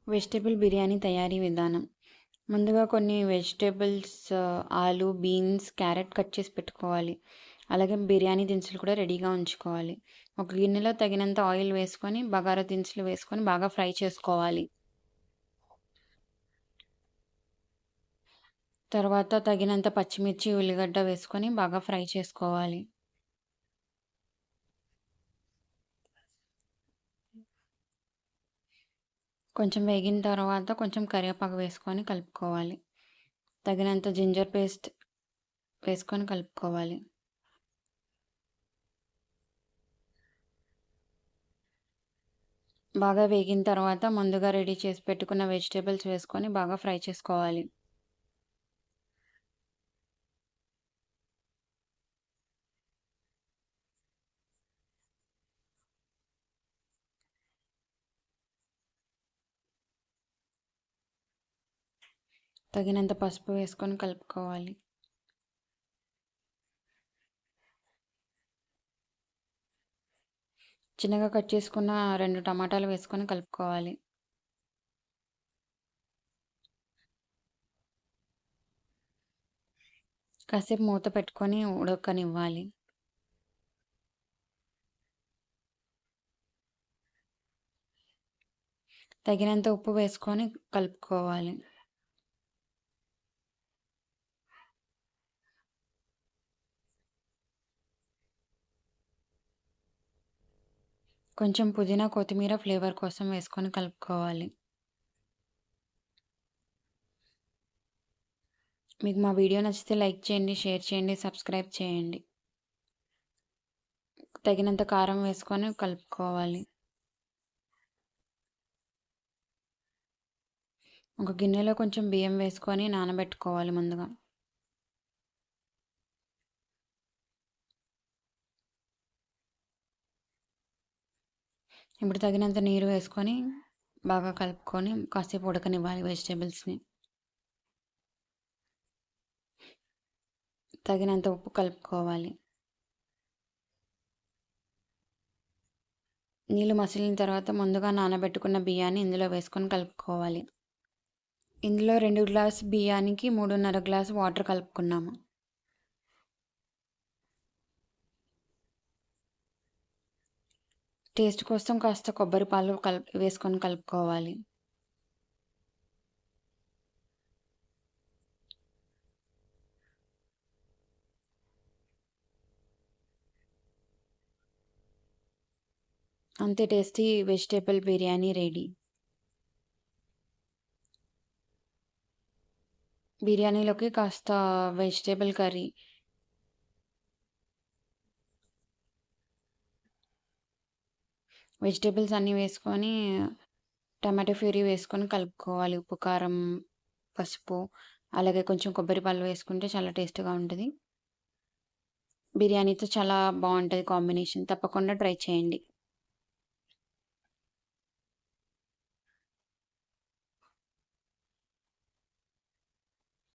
Vegetable biryani తయారీ విధానం. ముందుగా కొన్ని వెజిటేబుల్స్ ఆలు, బీన్స్, క్యారెట్ కట్ చేసి పెట్టుకోవాలి. అలాగే బిర్యానీ దినుసులు కూడా రెడీగా ఉంచుకోవాలి. ఒక గిన్నెలో తగినంత ఆయిల్ వేసుకొని, బగారా దినుసులు వేసుకొని బాగా ఫ్రై చేసుకోవాలి. తర్వాత తగినంత పచ్చిమిర్చి, ఉల్లిగడ్డ వేసుకొని బాగా ఫ్రై చేసుకోవాలి. కొంచెం వేగిన తర్వాత కొంచెం కరివేపాకు వేసుకొని కలుపుకోవాలి. తగినంత జింజర్ పేస్ట్ వేసుకొని కలుపుకోవాలి. బాగా వేగిన తర్వాత ముందుగా రెడీ చేసి పెట్టుకున్న వెజిటేబుల్స్ వేసుకొని బాగా ఫ్రై చేసుకోవాలి. తగినంత పసుపు వేసుకొని కలుపుకోవాలి. చిన్నగా కట్ చేసుకున్న 2 టమాటాలు వేసుకొని కలుపుకోవాలి. కాసేపు మూత పెట్టుకొని ఉడకనివ్వాలి. తగినంత ఉప్పు వేసుకొని కలుపుకోవాలి. కొంచెం పుదీనా, కొత్తిమీర ఫ్లేవర్ కోసం వేసుకొని కలుపుకోవాలి. మీకు మా వీడియో నచ్చితే లైక్ చేయండి, షేర్ చేయండి, సబ్స్క్రైబ్ చేయండి. తగినంత కారం వేసుకొని కలుపుకోవాలి. ఒక గిన్నెలో కొంచెం బియ్యం వేసుకొని నానబెట్టుకోవాలి ముందుగా. ఇప్పుడు తగినంత నీరు వేసుకొని బాగా కలుపుకొని కాసేపు ఉడకనివ్వాలి వెజిటేబుల్స్ని. తగినంత ఉప్పు కలుపుకోవాలి. నీళ్ళు మసిలిన తర్వాత ముందుగా నానబెట్టుకున్న బియ్యాన్ని ఇందులో వేసుకొని కలుపుకోవాలి. ఇందులో 2 గ్లాస్ బియ్యానికి 3.5 గ్లాసు వాటర్ కలుపుకున్నాము. టేస్ట్ కోసం కాస్త కొబ్బరి పాలు వేసుకొని కలుపుకోవాలి. అంతే, టేస్టీ వెజిటేబుల్ బిర్యానీ రెడీ. బిర్యానీలోకి కాస్త వెజిటేబుల్ కర్రీ, వెజిటేబుల్స్ అన్నీ వేసుకొని టమాటో ప్యూరీ వేసుకొని కలుపుకోవాలి. ఉప్పు, కారం, పసుపు అలాగే కొంచెం కొబ్బరి పాలు వేసుకుంటే చాలా టేస్ట్‌గా ఉంటది. బిర్యానీతో చాలా బావుంటది కాంబినేషన్. తప్పకుండా ట్రై చేయండి.